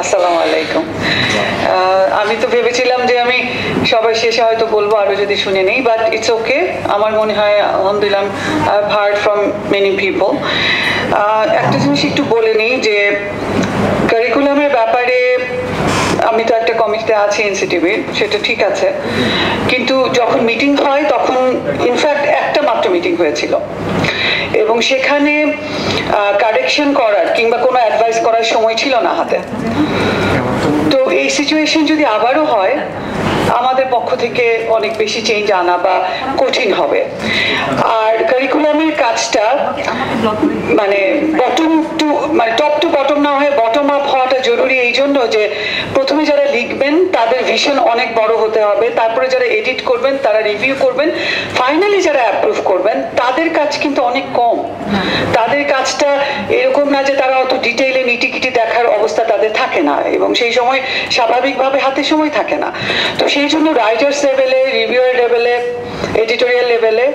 আসসালামু আলাইকুম। আমি তো ভেবেছিলাম যে আমি সবাই শেষে হয়তো বলবো, আরো যদি শুনে নেই, বাট ইটস ওকে। আমার মনে হয় আলহামদুলিল্লাহ I have heard from many people. একটা জিনিস একটু বলে নিই যে কারিকুলামের ব্যাপারে আমি তো একটা কমিটিতে আছি এনসিটিভির, সেটা ঠিক আছে, কিন্তু যখন মিটিং হয় তখন ইনফ্যাক্ট একটা মাত্র মিটিং হয়েছিল এবং সেখানে কারেকশন করার কিংবা কোনো অ্যাডভাইস করার সময় ছিল না হাতে। তো এই সিচুয়েশন যদি আবারও হয়, আমাদের পক্ষ থেকে অনেক বেশি চেঞ্জ আনা বা কঠিন হবে। আর কারিকুলামের কাজটা মানে টপ টু বটম না হয়ে বটম আপ হওয়াটা জরুরি এই জন্য যে প্রথমে যারা লিখবেন তাদের ভিশন অনেক বড় হতে হবে, তারপরে যারা এডিট করবেন তারা রিভিউ করবেন, ফাইনালি যারা অ্যাপ্রুভ করবেন তাদের কাজ কিন্তু অনেক কম। তাদের কাজটা এরকম না যে তারা অত ডিটেইলে নিটিকিটি দেখার অবস্থা তাদের থাকে না, এবং সেই সময় স্বাভাবিকভাবে হাতে সময় থাকে না। তো সেই জন্য রাইটার্স লেভেলে, রিভিউয়ার লেভেলে, এডিটোরিয়াল লেভেলে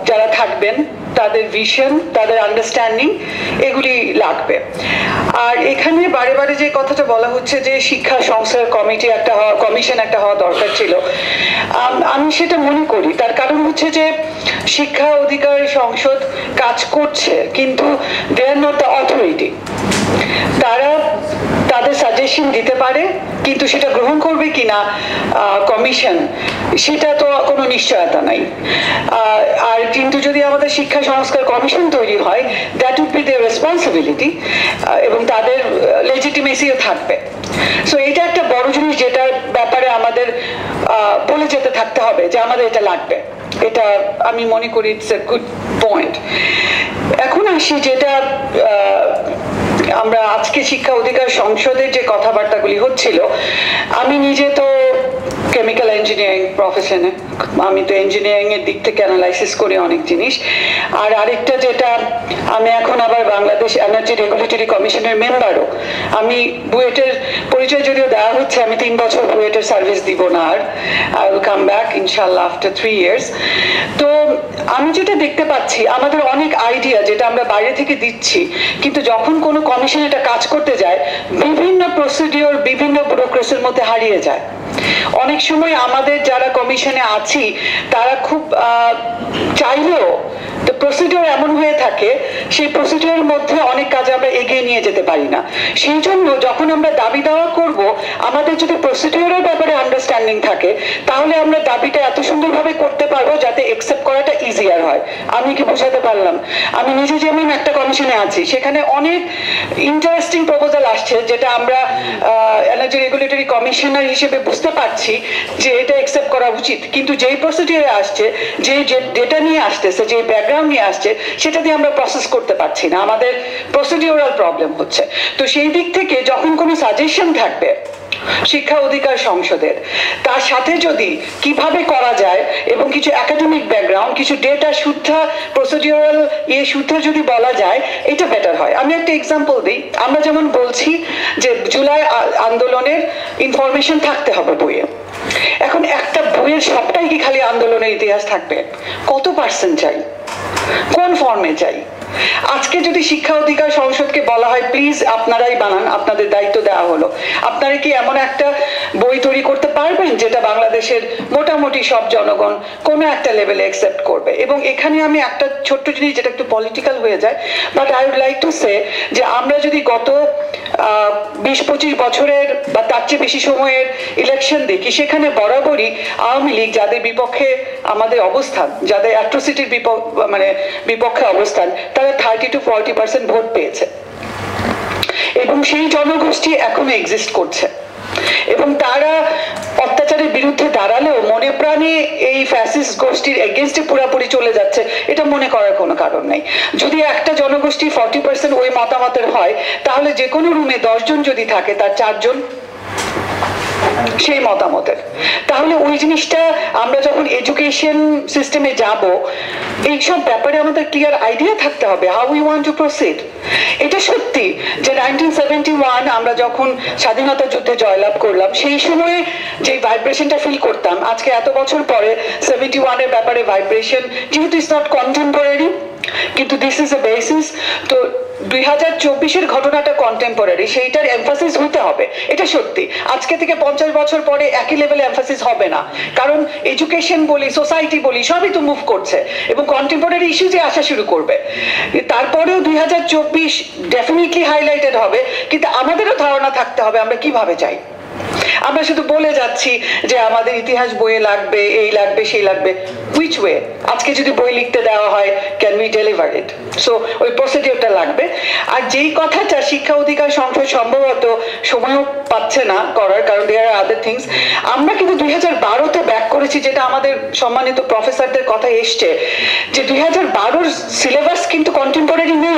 যারা থাকবেন তাদের ভিশন, তাদের আন্ডারস্ট্যান্ডিং এগুলি লাগবে। আর এখানে বারে বারে যে কথাটা বলা হচ্ছে যে শিক্ষা সংস্কার কমিটি একটা হওয়া, কমিশন একটা হওয়া দরকার ছিল, আমি সেটা মনে করি। তার কারণ হচ্ছে যে শিক্ষা অধিকার সংসদ কাজ করছে, কিন্তু দে আর নট দ্য অথরিটি। তারা তাদের সাজেশন দিতে পারে, কিন্তু সেটা গ্রহণ করবে কিনা কমিশন, সেটা তো কোনো নিশ্চয়তা নাই। আর কিন্তু যদি আমাদের শিক্ষা সংস্কার কমিশন তৈরি হয়, that would be their responsibility, এবং তাদের লেজিটিমেসিও থাকবে। সো এটা একটা বড় জিনিস যেটার ব্যাপারে আমাদের বলে যেতে থাকতে হবে যে আমাদের এটা লাগবে। এটা আমি মনে করি ইটস এ গুড পয়েন্ট। এখন আসি যেটা আমরা আজকে শিক্ষা অধিকার সংসদের যে কথাবার্তাগুলি হচ্ছিল, আমি নিজে তো কেমিক্যাল ইঞ্জিনিয়ারিং প্রফেশনে, আমি তো ইঞ্জিনিয়ারিং এর দিক থেকে অ্যানালাইসিস করি অনেক জিনিস। আর আরেকটা যেটা, আমি এখন আবার বাংলাদেশ এনার্জি রেগুলেটরি কমিশনের মেম্বারও। আমি বুয়েটের পরিচয় যদিও দেওয়া হচ্ছে, আমি 3 বছর বুয়েটের সার্ভিস দিব না, আর আই উইল কাম ব্যাক ইনশাআল্লাহ আফটার 3 ইয়ার্স। তো আমি যেটা দেখতে পাচ্ছি, আমাদের অনেক আইডিয়া যেটা আমরা বাইরে থেকে দিচ্ছি, কিন্তু যখন কোনো কমিশন এটা কাজ করতে যায়, বিভিন্ন প্রসিডিওর, বিভিন্ন ব্যুরোক্রেসির মধ্যে হারিয়ে যায়। অনেক সময় আমাদের যারা কমিশনে আছি তারা খুব চাইলেও তো প্রসিডিওর এমন হয়ে থাকে, সেই প্রসিডিওরের মধ্যে অনেক কাজ আমরা এগিয়ে নিয়ে যেতে পারি না। সেই জন্য যখন আমরা দাবি দেওয়া করব, আমাদের যদি প্রসিডিওরের ব্যাপারে আন্ডারস্ট্যান্ডিং থাকে, তাহলে আমরা দাবিটা এত সুন্দরভাবে করতে পারবো যাতে একসেপ্ট করাটা ইজিয়ার হয়। আমি কি বোঝাতে পারলাম? আমি নিজে যেমন একটা কমিশনে আছি, সেখানে অনেক ইন্টারেস্টিং প্রপোজাল আসছে যেটা আমরা এনার্জি রেগুলেটরি কমিশনার হিসেবে বুঝতে পারছি যে এটা একসেপ্ট করা উচিত, কিন্তু যেই প্রসিডিওরে আসছে, যে ডেটা নিয়ে আসতেছে, যে ব্যাকগ্রাউন্ড নিয়ে আসছে, সেটা দিয়ে আমরা প্রসেস করতে পারছি না। আমাদের প্রসিডিওরাল প্রবলেম হচ্ছে। তো সেই দিক থেকে যখন কোনো সাজেশন থাকবে শিক্ষা অধিকার সংসদের, তার সাথে যদি কিভাবে করা যায় এবং কিছু একাডেমিক ব্যাকগ্রাউন্ড, কিছু ডেটা শুদ্ধা, প্রসিডিওরাল শুদ্ধা যদি বলা যায়, এটা বেটার হয়। আমি একটা এক্সাম্পল দিই। আমরা যেমন বলছি যে জুলাই আন্দোলনের ইনফরমেশন থাকতে হবে বইয়ে। এখন একটা বইয়ের সবটাই কি খালি আন্দোলনের ইতিহাস থাকবে? কত পার্সেন্ট চাই? কোন ফর্মে চাই? আজকে যদি শিক্ষা অধিকার সংসদকে বলা হয় প্লিজ আপনারাই বানান, আপনাদের দায়িত্ব দেওয়া হলো, আপনারা কি এমন একটা বই তৈরি করতে পারবেন যেটা বাংলাদেশের মোটামুটি সব জনগণ কোনো একটা লেভেলে অ্যাকসেপ্ট করবে? এবং এখানে আমি একটা ছোট্ট জিনিস যেটা একটু পলিটিক্যাল হয়ে যায়, but I would like to say যে আমরা যদি গত 20-25 বছরের বা তার চেয়ে বেশি সময়ের ইলেকশন দেখি, সেখানে বরাবরই আওয়ামী লীগ, যাদের বিপক্ষে আমাদের অবস্থান, যাদের অ্যাট্রোসিটির বিপক্ষে অবস্থান, তারা 30 to 40% ভোট পেয়েছে, এবং সেই জনগোষ্ঠী এখনো এক্সিস্ট করছে। এবং তারা অত্যাচারের বিরুদ্ধে দাঁড়ালেও মনে প্রাণে এই ফ্যাসিস্ট গোষ্ঠীর এগেনস্টে পুরোপুরি চলে যাচ্ছে, এটা মনে করার কোনো কারণ নেই। যদি একটা জনগোষ্ঠী 40% ওই মতামতের হয়, তাহলে যে কোনো রুমে 10 জন যদি থাকে, তার 4 জন সেই মতামতের। তাহলে ওই জিনিসটা আমরা যখন এডুকেশন সিস্টেমে যাব, এইসব ব্যাপারে আমাদের ক্লিয়ার আইডিয়া থাকতে হবে how we want to proceed. এটা সত্যি যে 1971 আমরা যখন স্বাধীনতা যুদ্ধে জয়লাভ করলাম, সেই সময়ে যে ভাইব্রেশনটা ফিল করতাম, আজকে এত বছর পরে 71 এর ব্যাপারে ভাইব্রেশন, যেহেতু ইটস নট কন্টেম্পোরারি, কিন্তু দিস ইজ এ বেসিস। তো 2024-এর ঘটনাটা কন্টেম্পোরারি, সেইটার এমফাসিস হতে হবে, এটা সত্যি। আজকে থেকে 50 বছর পরে একই লেভেলে এমফাসিস হবে না, কারণ এডুকেশন বলি, সোসাইটি বলি, সবই তো মুভ করছে এবং কন্টেম্পোরারি ইস্যুজে আসা শুরু করবে। তারপরেও 2024 ডেফিনেটলি হাইলাইটেড হবে, কিন্তু আমাদেরও ধারণা থাকতে হবে আমরা কিভাবে চাই। আমরা শুধু বলে যাচ্ছি যে আমাদের ইতিহাস বইয়ে লাগবে, এই লাগবে, সেই লাগবে। Which way? আজকে যদি বই লিখতে দেওয়া হয়, can we deliver it? So ওই প্রসিডিওরটা লাগবে। আর যেই কথাটা শিক্ষা অধিকার সংসদ সম্ভবত সময়ও পাচ্ছে না করার, কারণ দেয়ার আর আদার থিংস। আমরা কিন্তু 2012-তে ব্যাক করেছি, যেটা আমাদের সম্মানিত প্রফেসরদের কথা এসছে, যে 2012-র সিলেবাস কিন্তু কন্টেম্পোরারি না,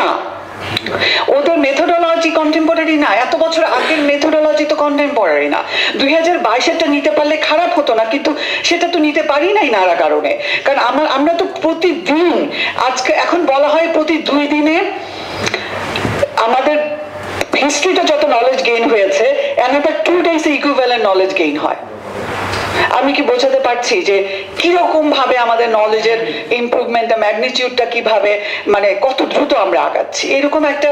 ওদের মেথোডোলজি কন্টেম্পোরারি না, এত বছর আগের মেথোডোলজি তো কন্টেম্পোরারি না। 2022-এরটা নিতে পারলে খারাপ হতো না, কিন্তু সেটা তো নিতে পারি নাই নানা কারণে। কারণ আমরা তো প্রতিদিন, আজকে এখন বলা হয় প্রতি 2 দিনে আমাদের হিস্ট্রিটা যত নলেজ গেইন হয়েছে, another 2 days equivalent knowledge gain হয়। আমি কি বোঝাতে পারছি যে কিরকম ভাবে আমাদের নলেজের ইমপ্রুভমেন্ট, ম্যাগনিটিউডটা কিভাবে, মানে কত দ্রুত আমরা আগাচ্ছি, এরকম একটা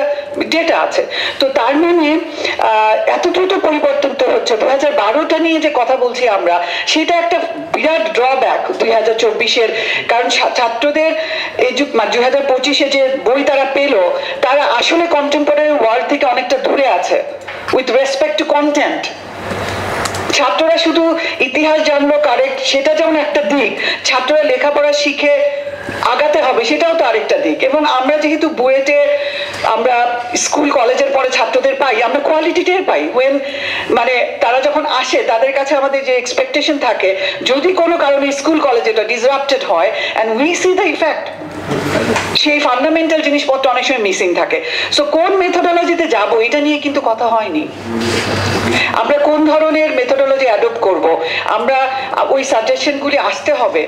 ডেটা আছে। তো তার মানে এত দ্রুত পরিবর্তন তো হচ্ছে। 2012টা নিয়ে যে কথা বলছি আমরা, সেটা একটা বিরাট ড্রব্যাক 2024-এর। কারণ ছাত্রদের এই 2025-এ যে বই তারা পেলো, তারা আসলে কন্টেম্পোরারি ওয়ার্ল্ড থেকে অনেকটা দূরে আছে উইথ রেসপেক্ট টু কন্টেন্ট। ছাত্ররা শুধু ইতিহাস জানলো কারেক্ট, সেটা যেমন একটা দিক, ছাত্ররা লেখাপড়া শিখে আগাতে হবে, সেটাও তো আরেকটা দিক। এবং আমরা যেহেতু বুয়েটে আমরা স্কুল কলেজের পরে ছাত্রদের পাই, আমরা কোয়ালিটিটাই পাই। ওয়েন মানে তারা যখন আসে, তাদের কাছে আমাদের যে এক্সপেকটেশন থাকে, যদি কোনো কারণে স্কুল কলেজে এটা ডিসরাপ্টেড হয়, and we see the effect, সেই ফান্ডামেন্টাল জিনিসপত্র অনেক সময় মিসিং থাকে। সো কোন মেথোডোলজিতে যাব, এটা নিয়ে কিন্তু কথা হয়নি। আমরা কোন ধরনের মেথোডোলজি অ্যাডপ্ট করব, আমরা ওই সাজেশনগুলি আসতে হবে।